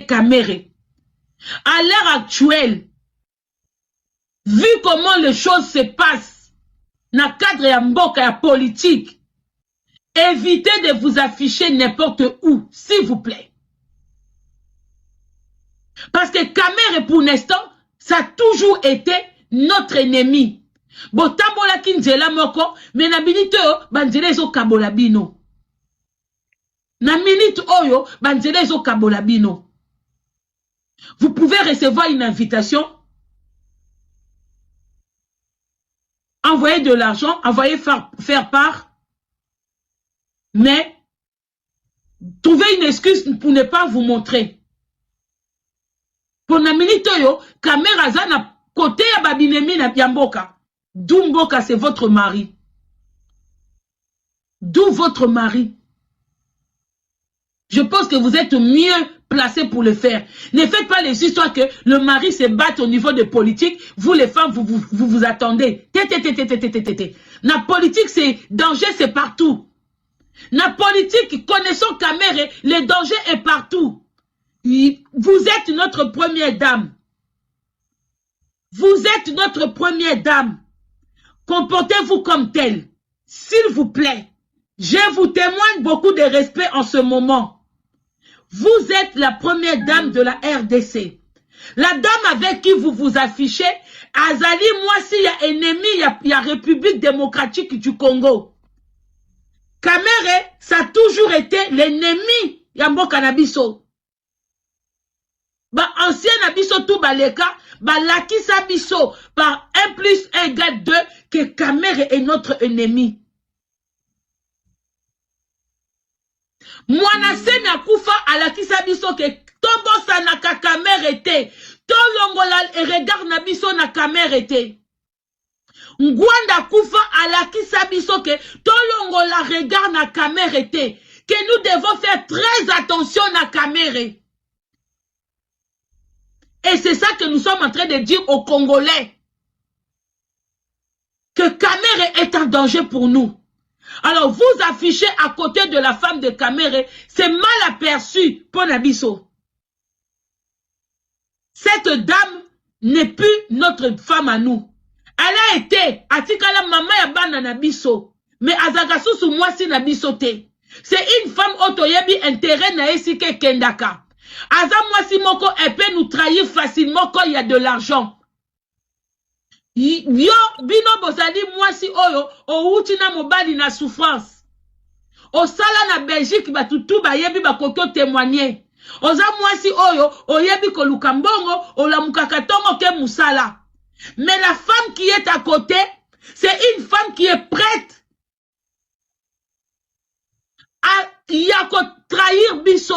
Kamere. À l'heure actuelle, vu comment les choses se passent dans le cadre ya mboka ya politique, évitez de vous afficher n'importe où, s'il vous plaît. Parce que Kamere, pour l'instant, ça a toujours été notre ennemi. Botambola kinzela moko, mais na minute banzela ezo kabola bino. Na minute oyo, banzela ezo kabola bino. Vous pouvez recevoir une invitation, envoyer de l'argent, envoyer faire part, mais trouver une excuse pour ne pas vous montrer. Pour na minute oyo, Kamere za na côté ya babinemi na Mboka. D'où Mboka, c'est votre mari. D'où votre mari. Je pense que vous êtes mieux placé pour le faire. Ne faites pas les histoires que le mari se batte au niveau de politique. Vous, les femmes, vous attendez. La politique, c'est danger, c'est partout. La politique, connaissons Kamere, le danger est partout. Vous êtes notre première dame. Vous êtes notre première dame. Comportez-vous comme tel. S'il vous plaît, je vous témoigne beaucoup de respect en ce moment. Vous êtes la première dame de la RDC. La dame avec qui vous vous affichez, Azali, moi, s'il y a ennemi, il y a République démocratique du Congo. Kamere, ça a toujours été l'ennemi Yambo Kanabiso. Ba ancien Abiso tout baleka, ba laki sabiso par 1 + 1 égale 2 que Kamere est notre ennemi. Mwana sena kufa alaki sabiso que tombo sanaka Kamere était. Tolongola et regarde nabiso na Kamere était. Ngwanda kufa alaki sabiso que tolongola regarde na Kamere était. Que nous devons faire très attention à Kamere. Et c'est ça que nous sommes en train de dire aux Congolais. Que Kamere est un danger pour nous. Alors vous affichez à côté de la femme de Kamere, c'est mal aperçu pour Nabiso. Cette dame n'est plus notre femme à nous. Elle a été, atikala mama ya bana Nabiso, mais azagasusu mwasi Nabiso te. C'est une femme otoyebi intérêt na esike kendaka. Aza mwasi moko, elle peut nous trahir facilement quand il y a de l'argent. Yo, bino bozali mwasi oyo, outi na mobali na souffrance. O sala na Belgique, batutu ba yebi ba koko témoigner. Oza mwasi oyo, oyebi ko lukambongo, o la mukakatongo ke musala. Mais la femme qui est à côté, c'est une femme qui est prête à yako trahir biso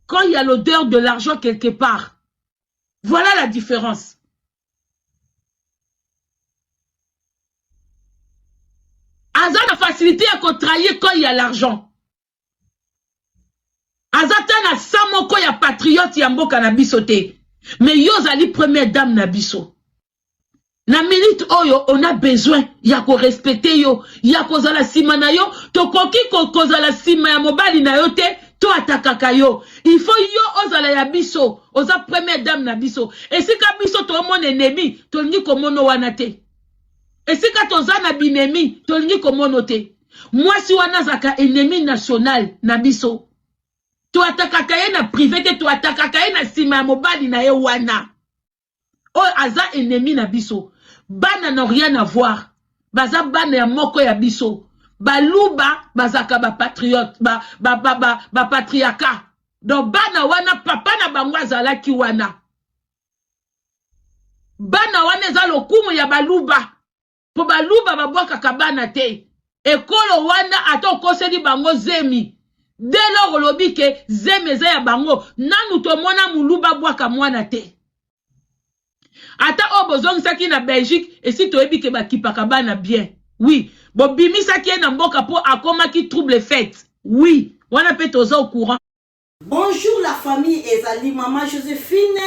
quand il y a l'odeur de l'argent quelque part. Voilà la différence. Aza na facilité à trahir quand il y a l'argent. Aza na samoko ya patriote ya mboka na biso te. Mais yo zali première dame na biso. Na minute oyo, on a besoin ya ko respecter yo, ya ko zala sima na yo, to koki ko zala sima ya mobali na yo te, to atakaka yo. Il faut yo ozala ya biso, oza première dame na biso. Et si ka biso to mon ennemi, to lingi ko mono wana te. Et si ka to za na binemi, to lingi ko mono te. Moi si wana zaka ennemi national na biso. To atakaka ye na privé te, to atakaka ye na sima ya mobali na ye wana. O aza ennemi na biso. Bana n'a rien à voir. Baza bana ya moko ya biso. Baluba bazaka ba patriote, ba patriarcat. Donc bana wana papa na bango azalaki wana. Bana wana eza lokumu ya baluba. Po baluba babwaka kabana te. Ekolo wana ato koseli bango zemi. Dès lors lobi ke zemi eza ya bango. Nanu to mona muluba bwaka mwana te. Ata obozong saki na Belgique et si toyebi ke bakipaka bana bien. Oui. Bobimi saki na mboka po akoma ki trouble fête. Oui. Wana pe toza au courant. Bonjour la famille ezali maman Joséphine.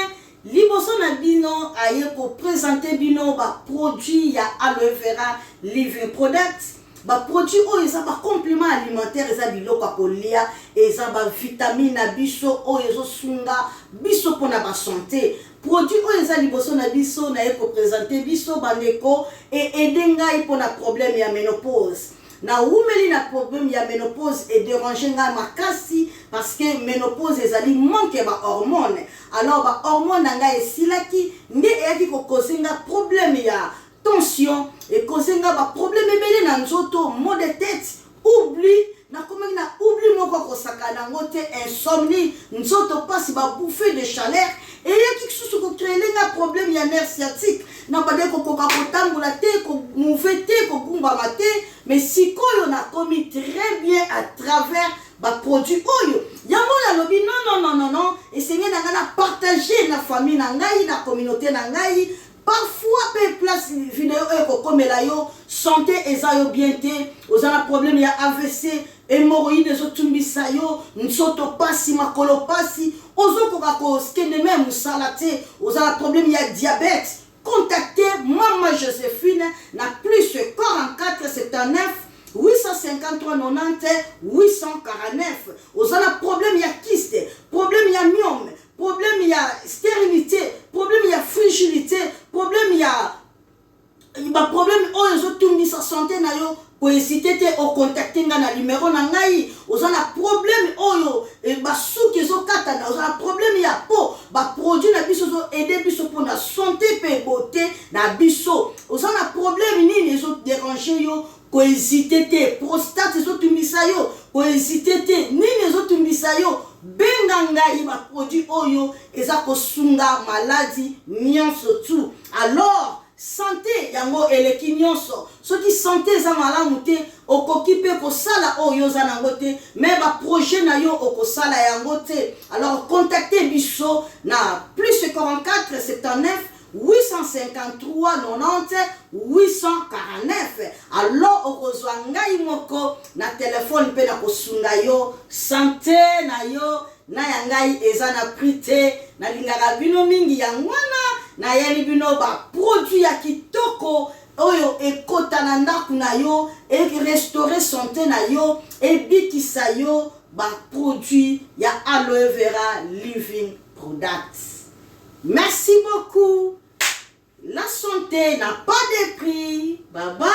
Liboso na bino aye ko présenter bino ba produit ya aloe vera living product. ba produit oyo eza ba complément alimentaire eza biloko ya kolia eza ba vitamine na biso oyo ezosunga biso mpona ba santé produit oyo eza liboso na biso na ye kopresente biso bandeko ede ngai mpona problème ya ménopause na umeli na problème ya ménopause et déranger ngai makasi parce que ménopause ezali manque ya ba hormone alors ba hormone na ngai esilaki nde eyaki kokoze nga problème ya tension ekoze nga ba problème ebele na nzoto maux de tête oubli nakomaki na oubli moko kosaka nango te insomnie nzoto pasi babouffée de chaleur eyaki kisusu kokrele nga problème ya nerf sciatique na bade kokoka kotambola te komouve te kogumbama te mais sikoyo nakomi très bien à travers baproduit oyo yango nalobi non esenge na ngai na partager na famille na ngai na communauté na ngai parfois pe place vidéo ekokomela yo santé eza yo bien te ozana problème ya AVC hémorroïde ezotumbisa yo nzoto pasi makolo pasi ozokoka koskende me mosala te ozana problème ya diabète contactez Mama Joséphine na plus 44 79 853 90 849 ozana problème ya kyste problème ya myome problème il y a stérilité, problème il y a fragilité, problème il y a problème oh ils ont tout mis sa santé na yo pour hésiter au contacter na numéro na ngai ozana na problème oh yo et ba sou qu'ils ont katana ozana problème il y a po ba produit na biso zo aider biso pour la santé pe beauté na biso ozana na problème nini ils ont dérangé yo ko hésiter te prostate ils ont tout mis ça yo ko hésiter te nini ils ont tout mis ça yo benga ngai ba produit oyo eza kosunga maladie nyonso tout alors santé yango eleki nyonso soki santé eza malamu te okoki mpe kosala oyo oza nango te mais ba projet na yo okosala yango te alors contactez biso na plus 44 79 853 90 849 alors okozwa ngai moko na telefone pe na kosunga yo santé na yo na ya ngai eza na prix te na lingaka bino mingi ya ngwana na yeli bino ba produit ya kitoko oyo ekota na ndaku na yo e restaurer santé na yo e bikisa yo ba produit ya aloe vera living products. Merci beaucoup. La santé n'a pas de prix. Bye bye.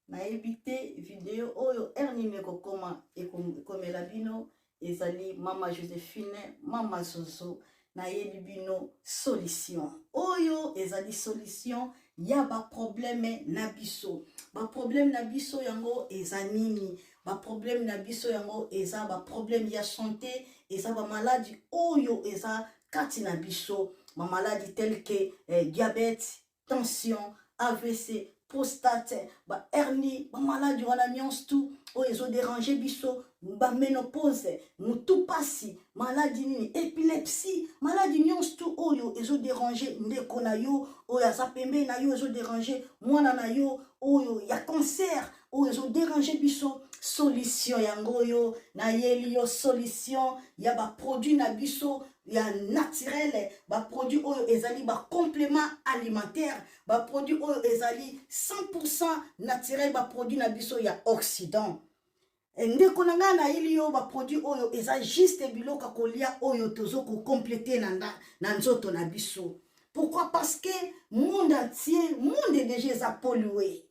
Na évité vidéo oyo ernime kokoma et comme la bino ezali Mama Joséphine Mama Zozo na yebi bino solution oyo ezali solution ya ba problème na biso ba problème na biso yango ezanini ba problème na biso yango eza ba problème ya santé eza ba maladie oyo eza kati na biso ma maladie telle que diabète, tension, AVC, prostate, ba hernie, ba maladie wana nyonso tout oyo ezo déranger biso ba ménopause, mutu pasi, maladie nini, épilepsie, maladie nyonso tout oyo ezo déranger ndeko na yo, oyo aza pembe na yo ezo déranger mwana na yo, oyo ya cancer, oyo ezo déranger biso solution yango yo na yeli yo solution ya ba produit na biso ya naturel ba produit oyo ezali ba complément alimentaire ba produit oyo ezali 100% naturel ba produit na biso ya Occident ndeko nanga na yeli yo ba produit oyo eza juste biloko kolia oyo tozo ko compléter na nzoto na biso. Pourquoi? Parce que monde entier monde est déjà pollué.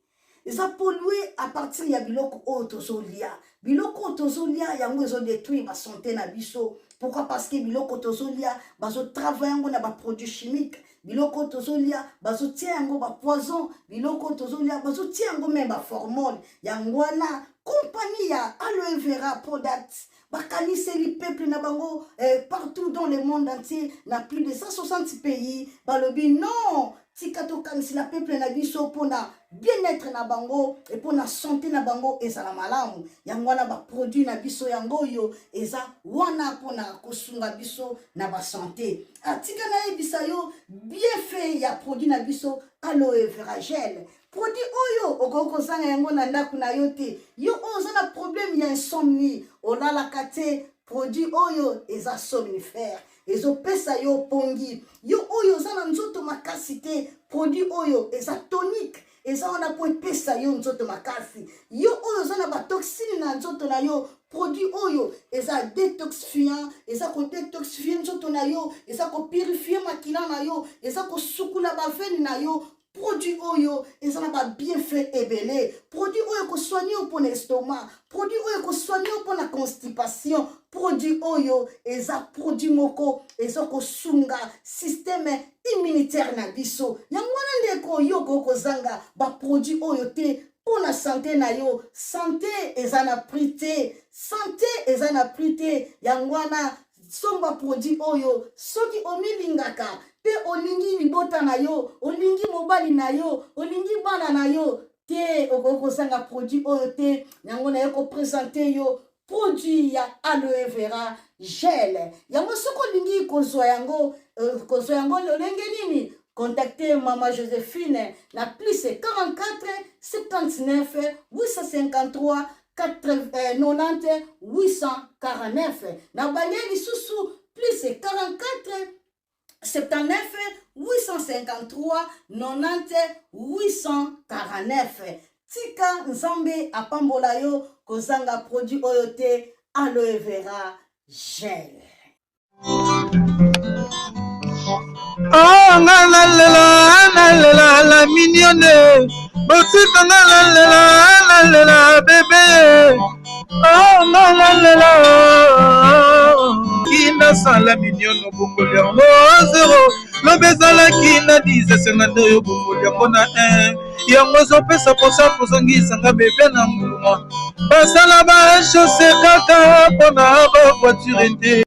Ils ont pollué à partir de biloko otozolia. Biloko otozolia yango ezo détruire ba santé na biso. Pourquoi? Parce que biloko otozolia bazo travailler yango na ba produits chimiques. Biloko otozolia bazo tia yango ba poison. Biloko otozolia bazo tia yango même ba hormone. Yango wana compagnie ya aloe vera products. Bakanise li peuple na bango partout dans le monde entier na plus de 160 pays. Balobi non. Tikato kanisi la peuple na biso pona bien-être na bango et pona santé na bango ezala malamu yango wana ba produit na biso yango yo eza wana pona kosunga biso na ba santé atika na ebisa yo bien fait ya produit na biso aloe vera gel produit oyo okoko zanga yango na ndaku na yo te yo oza na problème ya insomnie olala kate produit oyo eza somnifère ezo pesa yo pongi yo oyo za na nzoto makasi te produit oyo eza tonique eza wana po epesa yo nzoto makasi yo oyo oza na batoxine na nzoto na yo produit oyo eza détoxifiant eza kodétoxifie nzoto na yo eza kopurifie makila na yo eza kosukula bavene na yo produit oyo eza na ba bienfait ebele produit oyo kosoigner yo mpona estomac produit oyo kosoigner yo mpona constipation produit oyo eza produit moko eza kosunga système immunitaire na biso yango wana ndeko yo kokozanga baproduit oyo te mpona santé na yo santé eza na prix te santé eza na prix te yango wana somba produit oyo soki omilingaka pe olingi libota na yo olingi mobali na yo olingi bana na yo te okozanga produit oyo te yango na yo kopresente yo produit ya aloe vera gel yango soki olingi kozwa yango lolenge nini contactez Maman Joséphine la plus c'est 44 79 853 90 849 na balieli susu plus c'est 44 79 853 90 849 tika nzambe apambola yo kozanga produit oyo te aloe vera gel. Oh la mignonne, botika la bébé. Oh la kina sala mignonne bongoli yango zero lobezala kina 10 52 yo bongoli yango na 1 yango zopesa posa kozongisanga bebe na mbuma basala ba chausse kaka mpona ba voiture te